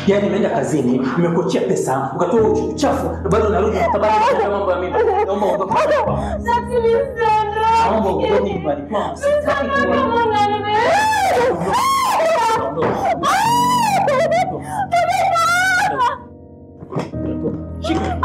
Yaani nimeenda kazini, nimekuachia pesa, ukatoa uchafu, bado unarudi tabaki mambo ya mimi. Naomba ondoka. Naomba ondoka nyumbani kwangu. Sitaki kuona. Shika.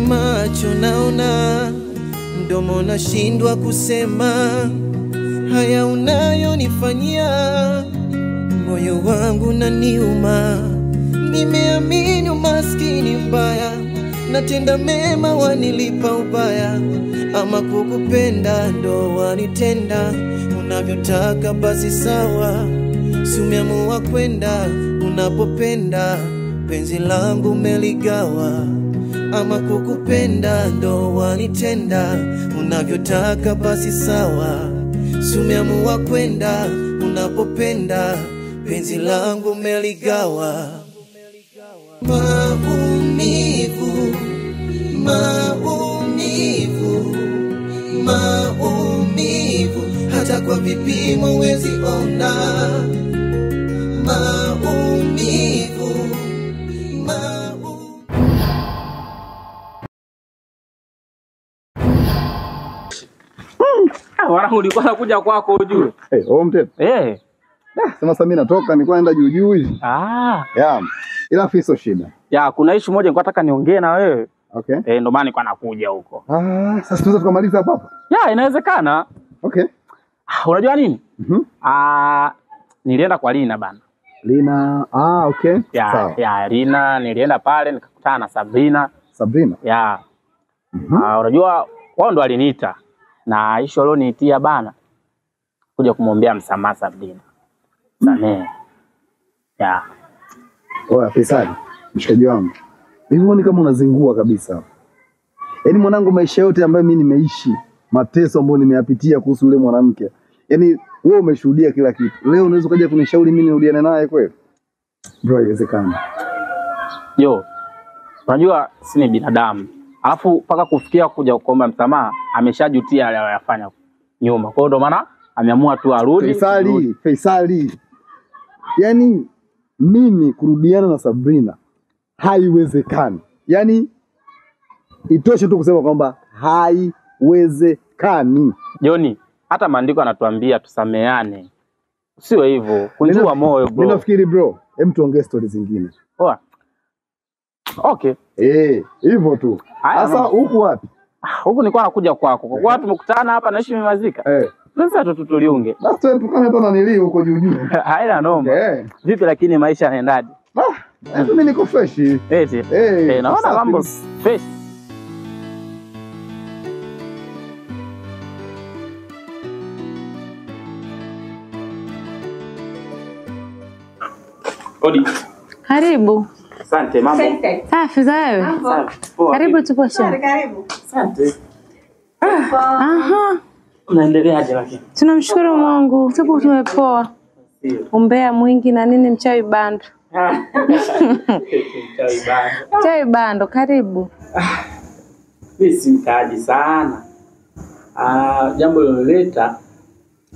Macho naona, mdomo nashindwa kusema haya unayonifanyia, moyo wangu unaniuma. Nimeamini umaskini mbaya, natenda mema wanilipa ubaya, ama kukupenda ndo wanitenda unavyotaka basi sawa. Si umeamua kwenda unapopenda, penzi langu umeligawa, ama kukupenda ndo wanitenda unavyotaka basi sawa. Si umeamua kwenda unapopenda, penzi langu umeligawa. Maumivu, maumivu, maumivu, hata kwa vipimo huwezi ona. Maumivu, Wanangu nilikuwa nakuja kwako ujue. Mtete. Sema sasa mimi natoka, nilikuwa naenda juu hivi. Ila fiso shida. Kuna issue moja nilikuwa nataka niongee na wewe. Okay. Ndio maana nilikuwa nakuja huko. Sasa tunaweza tukamaliza hapa. Inawezekana. Okay. Unajua nini? Nilienda kwa Lina bana. Lina, okay. Sawa. Lina nilienda pale nikakutana na Sabrina. Sabrina? Unajua wao ndo waliniita. Na issue alioniitia bana kuja kumwombea msamaha Sabrina. Samehe. Oya Faisal, mshikaji wangu. Hivi ni kama unazingua kabisa. Yaani mwanangu, maisha yote ambayo mimi nimeishi, mateso ambayo nimeyapitia kuhusu yule mwanamke. Yaani wewe umeshuhudia kila kitu. Leo unaweza kuja kunishauri mimi nirudiane naye kweli? Bro, haiwezekani. Unajua si ni binadamu. Alafu paka kufikia kuja kuomba msamaha, ameshajutia aliyofanya nyuma. Kwa hiyo ndo maana ameamua tu arudi. Faisali. Yaani mimi kurudiana na Sabrina haiwezekani. Yaani itoshe tu kusema kwamba haiwezekani. Joni, hata maandiko yanatuambia tusameane. Usiwe hivyo, kunjua moyo bro. Mimi nafikiri bro, hem tuongee stories zingine. Okay. Hivyo tu. Sasa huku wapi? Huku nilikuwa nakuja kwako. Kwa kuwa tumekutana hapa na ishi mimazika. Sasa tutuliunge. Basi tukane tena nili huko juu juu. Haina noma. Vipi lakini maisha yanaendaje? Mimi niko fresh. Naona mambo fresh. Odi. Karibu. Asante, mambo. Safi za wewe? Karibu tupo shule. Karibu. Asante. Unaendeleaje lakini? Tunamshukuru Mungu. Tupo tumepoa. Umbea mwingi na nini mchawi bando. Mchawi bando, karibu. Mimi si mkaaji sana. Jambo liloleta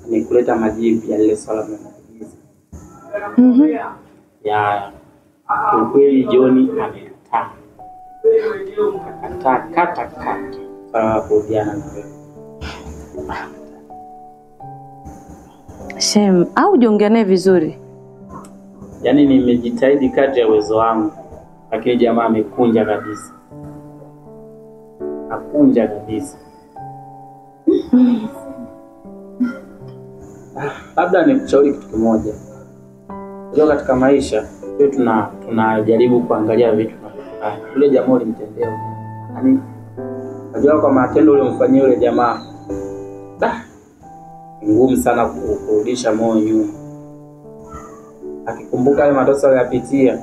ni kuleta majibu ya lile swala la maigizo. Kwa kweli Joni amekataa. Kata kurudiana na wewe. Shem, au jiongea naye vizuri? Yaani nimejitahidi kadri ya uwezo wangu, lakini jamaa amekunja kabisa. Akunja kabisa. Labda nikushauri kitu kimoja. Leo katika maisha tunajaribu kuangalia vitu na yule jamaa ulimtendea. Yaani unajua kwa matendo ule umfanyia yule jamaa. ngumu sana kurudisha moyo nyuma. Akikumbuka yale mateso aliyopitia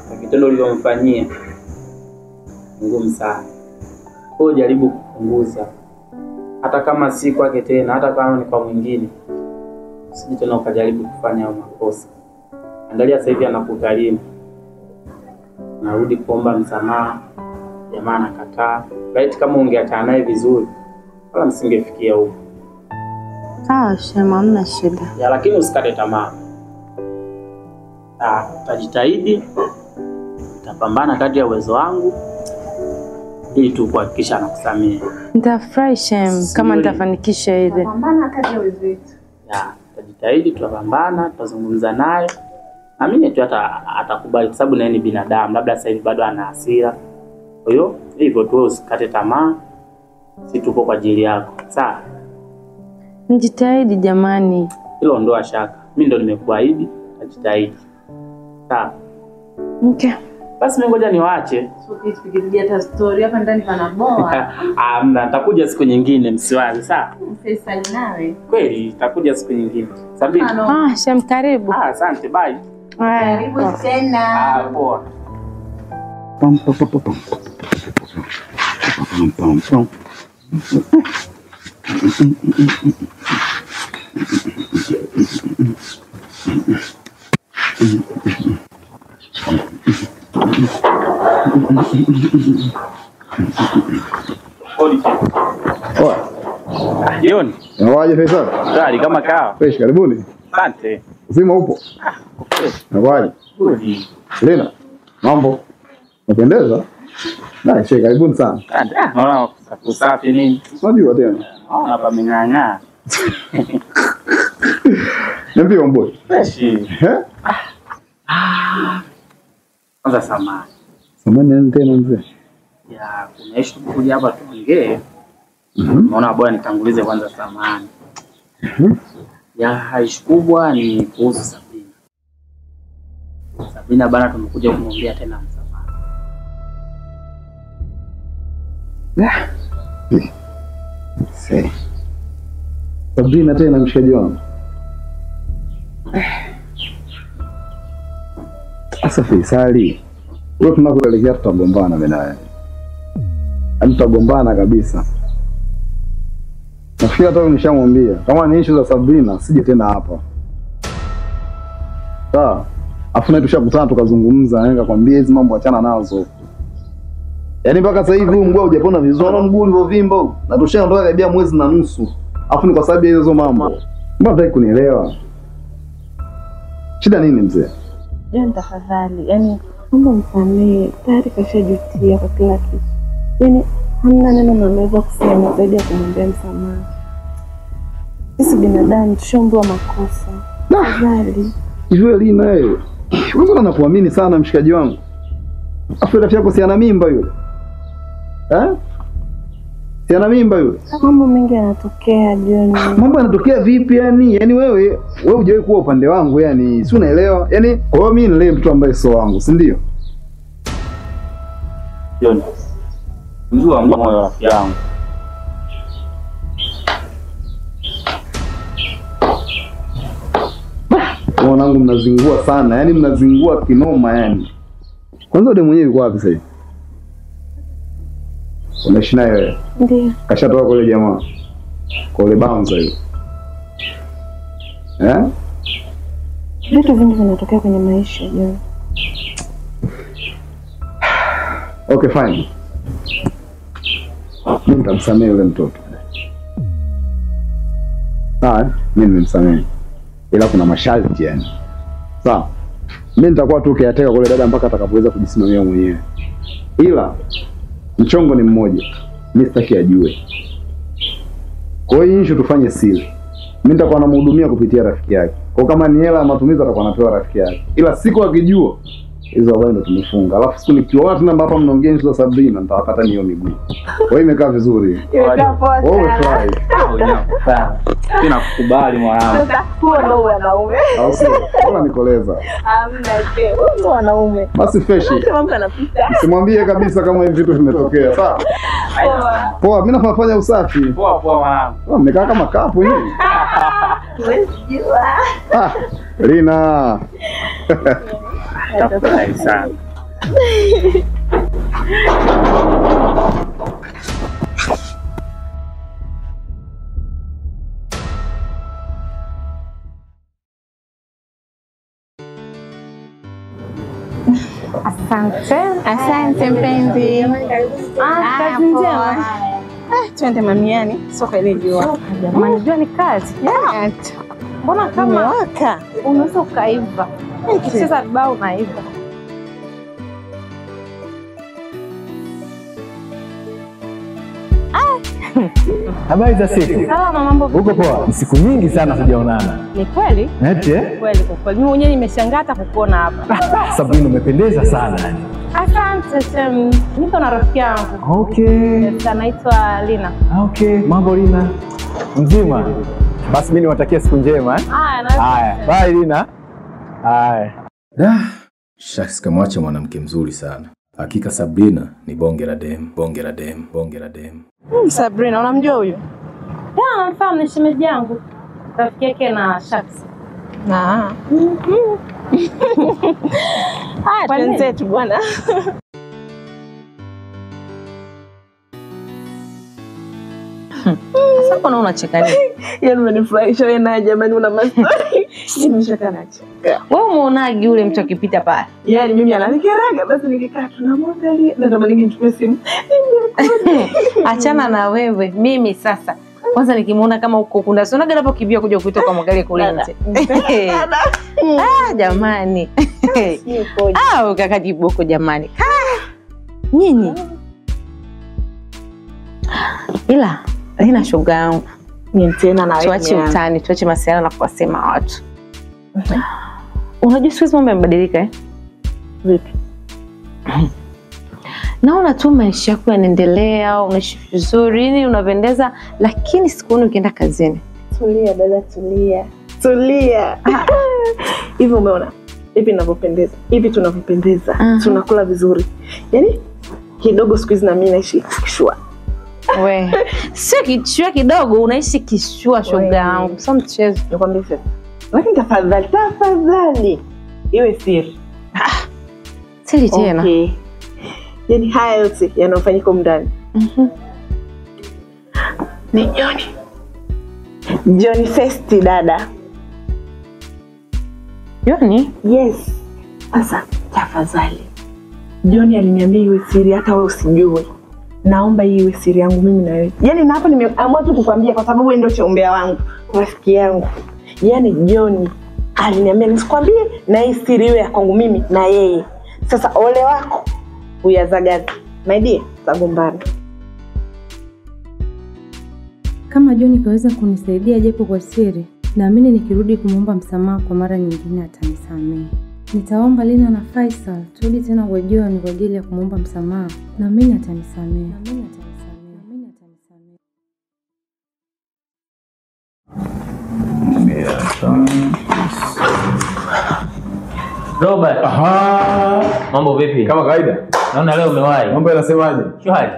na vitendo ulivyomfanyia, ngumu sana. Kwa jaribu kupunguza, hata kama si kwake tena, hata kama ni kwa mwingine, usije tena ukajaribu kufanya makosa. Angalia sasa hivi anakugharimu, narudi kuomba msamaha, jamaa anakataa. Laiti kama ungeachana naye vizuri, wala msingefikia huko. Sawa Shema, hamna shida. Ya, lakini usikate tamaa. Utajitahidi, utapambana kadri ya uwezo wangu ili tu kuhakikisha anakusamehe. Nitafurahi Shem kama nitafanikisha ile. Pambana kadri ya uwezo wetu. Ya, tutajitahidi, tutapambana, tutazungumza naye. Naamini tu atakubali kwa sababu naye ni binadamu, labda sasa hivi bado ana hasira. Kwa hiyo hivyo tu, usikate tamaa. Sisi tupo kwa ajili yako. Sawa? Nijitahidi jamani. Hilo ondoa shaka. Mimi ndo nimekuahidi, najitahidi. Sawa? Okay. Basi mimi ngoja niwaache. Sio kitu kipigia hata story hapa ndani pana boa. Nitakuja siku nyingine, msiwazi. Sawa? Faisal nawe. Kweli, nitakuja siku nyingine. Sabini. Shem karibu. Asante, bye. Karibu tena. Poa. Pam pam pam pam. Pam pam. Jioni. Unawaje Faisal? Kali kama kawa. Fresh, karibuni. Asante. Uzima upo? Unawaje? Lena, mambo? Unapendeza? Nice, karibuni sana. Naona usafi nini? Unajua tena. Naona pameng'ang'aa. Niambie mbona? Fresh. Kwanza samahani. Samahani nani tena mzee? Ya, kuna issue kuja hapa tuongee. Naona bwana nitangulize kwanza samahani. Ya, issue kubwa ni kuhusu Sabina. Sabina bana, tumekuja kumwambia tena msamaha. Sabina tena mshikaji wangu. Sasa Faisali, wewe tunakoelekea tutagombana mimi naye. Tutagombana kabisa. Nafikiri hata nishamwambia kama ni issue za Sabrina sije tena hapa. Sawa? Afu na tushakutana tukazungumza, nikakwambia hizo mambo achana nazo. Yaani mpaka sasa hivi mguu hujapona vizuri, na mguu ulivyovimba na tushaondoka karibia mwezi na nusu. Afu ni kwa sababu ya hizo mambo. Mbona hutaki kunielewa? Shida nini mzee? John tafadhali, yani Mungu msamehe, tayari kashajutia kwa kila kitu. Yani hamna neno naweza kusema zaidi ya kumwambia msamaha. Sisi binadamu tushaambiwa makosa. Tafadhali. Hivyo Lina wewe. Wewe unakuamini sana mshikaji wangu. Afu rafiki yako si ana mimba yule. Si ana mimba yule. Mambo mengi yanatokea John. Mambo yanatokea vipi yani? Yaani wewe hujawahi kuwa upande wangu yani, si unaelewa? Yaani kwa hiyo mimi nilee mtu ambaye sio wangu, si ndio? Jioni. Mjua moyo rafiki yangu. Mwanangu mnazingua sana, yani mnazingua kinoma yani. Kwanza ule mwenyewe yuko wapi sasa hivi? Unaishi naye wewe? Ndio. Kashatoka kwa yule jamaa. Kwa yule bouncer yule. Vitu vingi vinatokea kwenye maisha John. Okay, fine. Mimi nitamsamehe yule mtoto. Sawa, mimi nimemsamehe. Ila kuna masharti yani. Sawa. Mimi nitakuwa tu kiateka kule dada mpaka atakapoweza kujisimamia mwenyewe. Ila mchongo ni mmoja. Mimi sitaki ajue. Kwa hiyo issue tufanye siri. Mimi nitakuwa namhudumia kupitia rafiki yake. Kwa kama ni hela ya matumizi atakuwa anapewa rafiki yake. Ila siku akijua hizo habari ndo tumefunga. Alafu siku nikiona tena hapa mnaongea hizo za Sabrina nitawakata niyo miguu. Kwa hiyo imekaa vizuri. Imekaa poa sana. Wewe fly. Mimi nakukubali mwanangu. Sasa huo ndo wanaume. Au sio? Bora nikoleza. Hamna je. Huo ndo wanaume. Basi fresh. Mambo yanapita. Simwambie kabisa kama hivi vitu vimetokea, sawa? Poa. Poa, mimi nafanya usafi. Poa mwanangu. Mmekaa kama kapu hivi. Lina. Tafadhali sana. Asante mpenzi. Kazi njema. Twende mamiani, soka ile jua. Jamani, jua ni kazi. Mbona kama Waka. unaweza ukaiva? Ukicheza vibao unaiva. Habari za siku. Salama, mambo vipi? Uko poa? Ni siku nyingi sana tujaonana. Ni kweli? Eti? Kweli kwa kweli. Mimi mwenyewe nimeshangaa hata kukuona hapa. Sabrina umependeza sana. Asante. Niko na rafiki yangu. Okay. Anaitwa Lina. Okay, mambo Lina. Mzima. Basi mimi niwatakia siku njema eh. Haya, bye Lina. Haya. Shucks, kamwacha mwanamke mzuri sana. Hakika Sabrina ni bonge la dem, bonge la dem, bonge la dem. Sabrina, unamjua huyo? Namfahamu, ni shemeji yangu. Rafiki yake na Shucks. Twenzetu bwana. Sasa mbona unacheka nini? Yaani umenifurahisha wewe na jamani, una mastori. Nimeshaka nacheka. Wewe umeonaje yule mtu akipita pale? Yaani mimi ananikeraga basi nikikaa tunamwangalia na kama ningechukua simu. Achana na wewe. Mimi sasa kwanza nikimuona kama uko kuna sonaga hapo kibia kuja kuita kwa mwangalie kule nje. Jamani. Kaka Jiboko jamani. Nyinyi. Ila Lina shoga yangu. Ni tena na wewe. Tuache utani, tuache masuala na kuwasema watu. Unajua siku mambo yamebadilika eh? Vipi? Naona tu maisha yako yanaendelea, unaishi vizuri, ni unapendeza, lakini sikuoni ukienda kazini. Tulia dada, tulia. Tulia. Hivi umeona? Hivi ninavyopendeza. Hivi tunavyopendeza. Tunakula vizuri. Yaani kidogo siku hizi na mimi naishi kishua. We, sio kishua kidogo, unaishi kishua shoga yangu. Sio mchezo. Nikwambie sasa. Lakini tafadhali iwe siri. Siri tena. Okay. Yaani haya yote yanayofanyika ndani. Ni Johnny Festi dada. Johnny? Yes. Sasa tafadhali. Johnny aliniambia iwe siri hata wewe usijue. Naomba iwe siri yangu mimi na wewe. Yaani na hapa nimeamua tu kukwambia kwa sababu wewe ndio cheumbea wangu, rafiki yangu. Yaani Johnny aliniambia nisikwambie na hii siri iwe ya kwangu mimi na yeye. Sasa ole wako uyazagaza. My dear, tagombana. Kama Johnny kaweza kunisaidia japo kwa siri, naamini nikirudi kumuomba msamaha kwa mara nyingine atanisamehe. Nitaomba Lina na Faisal turudi tena kwa Johnny kwa ajili ya kumuomba msamaha. Naamini atanisamehe. Robert. Mambo vipi? Kama kawaida. Naona leo umewahi. Mambo yanasemaje? Shwari.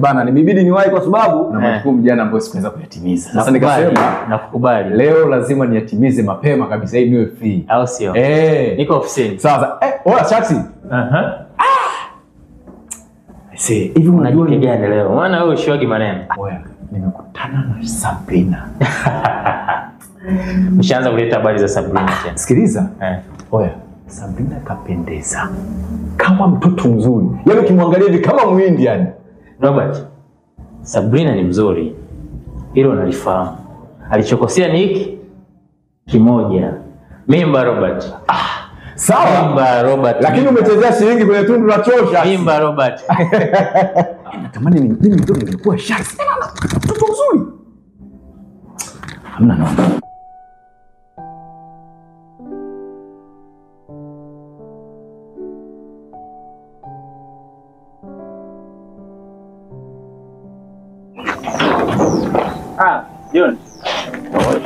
Bana, nimebidi niwahi kwa sababu na majukumu jana ambayo sikuweza kuyatimiza. Sasa nikasema nakukubali. Leo lazima niyatimize mapema kabisa ili niwe free. Au sio? Niko ofisini. Sasa oya Chaksi. Hivi unajua ni gani leo? Maana wewe ushwagi maneno. Oya, nimekutana na Sabrina. Ushaanza kuleta habari za Sabrina tena. Sikiliza. Oya, Sabrina kapendeza. Kama mtoto mzuri. Yaani ukimwangalia hivi kama Muhindi yani. Robert, Sabrina ni mzuri. Hilo nalifahamu. Alichokosea ni hiki kimoja. Mimba Robert. Sawa. Mimba Robert. Lakini umechezea shilingi kwenye tundu la chosha. Mimba Robert. Natamani mimi mtoto ningekuwa Sharks. Mtoto mzuri. Hamna noma.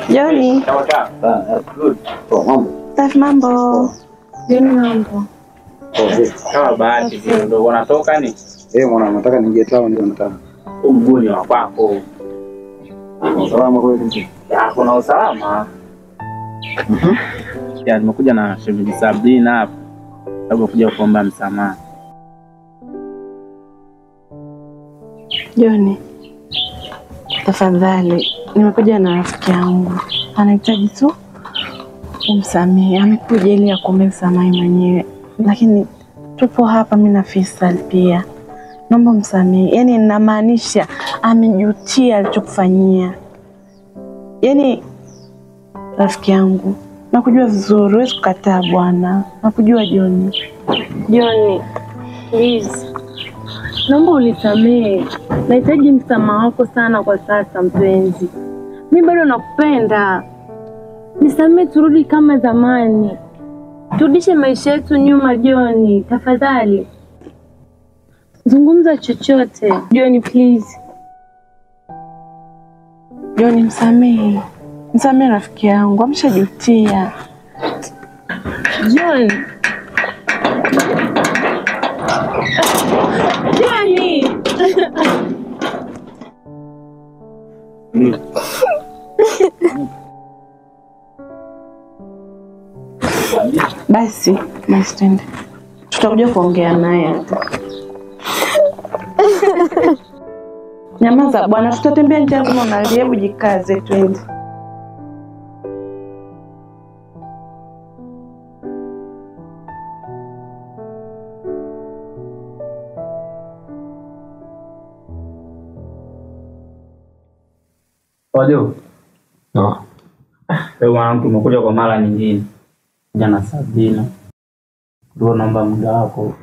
Johnny. Good. Mambo. Safi mambo. Johnny mambo. Kama bahati ndio unatoka ni? Mwana nataka niingie town ndio nataka. Mguni wa kwako. Usalama kweli? Kuna usalama. Ya nimekuja na shemeji Sabrina hapa. Sababu kuja kuomba msamaha. Joni, tafadhali, nimekuja na rafiki yangu. Anahitaji tu umsamehe. Amekuja ili akuombe msamaha mwenyewe. Lakini tupo hapa mimi na Faisal pia. Naomba msamehe. Yaani ninamaanisha amejutia alichokufanyia. Yaani rafiki yangu, nakujua vizuri, huwezi kukataa bwana. Nakujua Joni. Joni, please. Naomba unisamehe. Nahitaji msamaha wako sana kwa sasa mpenzi. Mimi bado nakupenda. Nisamehe turudi kama zamani. Turudishe maisha yetu nyuma Joni, tafadhali. Zungumza chochote. Joni, please. Joni, msamehe. Msamehe rafiki yangu, ameshajutia. Joni. Joni. Basi twende. Tutakuja kuongea naye. Nyamaza bwana, tutatembea nje kama unalia, hebu jikaze twende. Wajua? Leo wangu tumekuja kwa mara nyingine. Jana Sabrina. Ndio naomba muda wako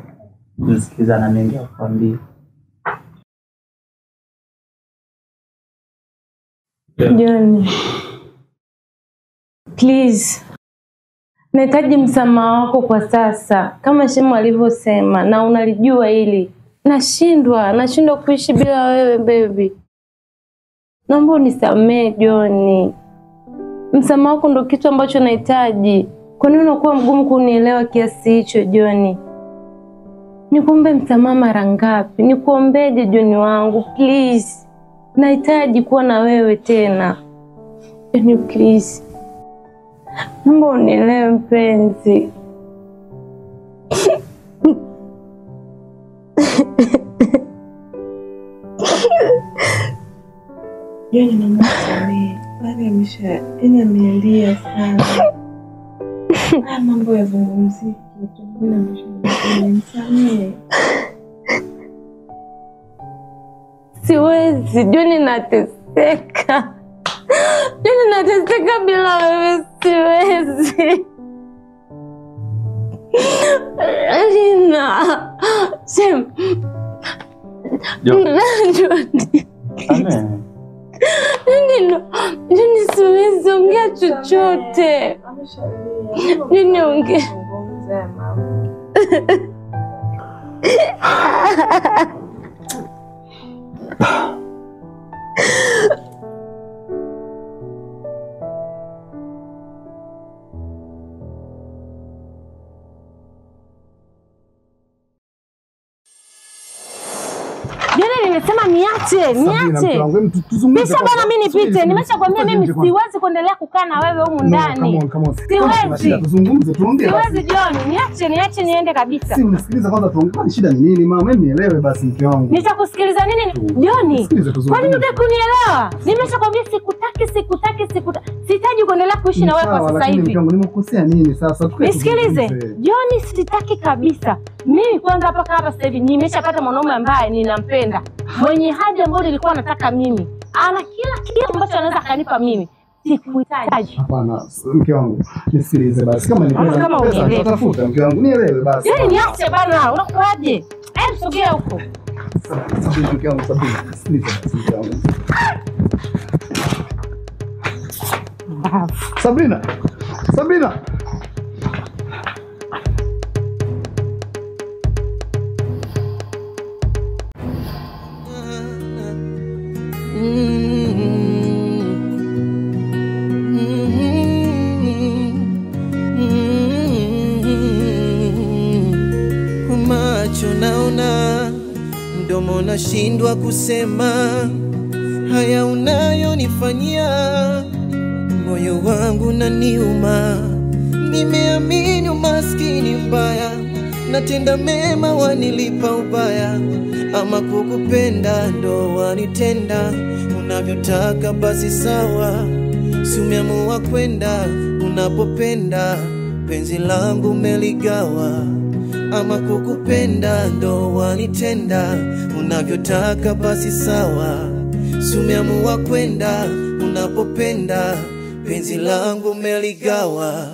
kumsikiza na mengi akwambie. Joni. Please. Nahitaji msamaha wako kwa sasa. Kama Shemu alivyosema na unalijua hili. Nashindwa kuishi bila wewe baby. Naomba unisamehe Joni. Msamaha wako ndio kitu ambacho nahitaji. Kwa nini unakuwa mgumu kunielewa kiasi hicho Joni? Nikuombe msamaha mara ngapi? Nikuombeje Joni wangu please? Nahitaji kuwa na wewe tena. Joni please. Naomba unielewe mpenzi. Joni, naomba msamehe. Bado amelia sana. Haya mambo ya zungumziki. Msamehe. Siwezi, Joni nateseka. Joni nateseka bila wewe, siwezi. Alina. Shem. Joni. Amen. Joni siwezi ongea chochote. Joni ongea. Nimesema niache. Kisha bwana mimi nipite. Nimeshakwambia mimi siwezi kuendelea kukaa na wewe humu ndani. Siwezi. Tuzungumze, tuongee. Siwezi Joni, niache niende kabisa. Si unisikiliza kwanza tuongee. Shida ni nini mama? Mimi nielewe basi mke wangu. Nitakusikiliza nini Joni? Kwani unataka kunielewa? Nimeshakwambia sikutaki. Sihitaji kuendelea kuishi na wewe kwa sasa hivi. Mke wangu nimekukosea nini sasa? Nisikilize. Joni, sitaki kabisa. Mimi kwanza hapa sasa hivi nimeshapata mwanaume ambaye ninampenda. Mwenye haja ambayo nilikuwa nataka mimi. Ana kila kitu ambacho anaweza kanipa mimi. Sikuhitaji. Hapana, mke wangu. Nisikilize basi. Kama unielewe. Tafuta mke wangu, nielewe basi. Yaani niache bana, unakuaje? Hebu sogea huko. Sabina mke wangu, Sabina. Nisikilize basi mke wangu. Sabina. Macho naona, mdomo nashindwa kusema haya unayonifanyia, moyo moyo wangu na niuma. Nimeamini umaskini mbaya, natenda mema wanilipa ubaya. Ama kukupenda ndo wanitenda, unavyotaka basi sawa. Si umeamua kwenda unapopenda, penzi langu meligawa. Ama kukupenda ndo wanitenda, unavyotaka basi sawa. Si umeamua kwenda unapopenda, penzi langu meligawa.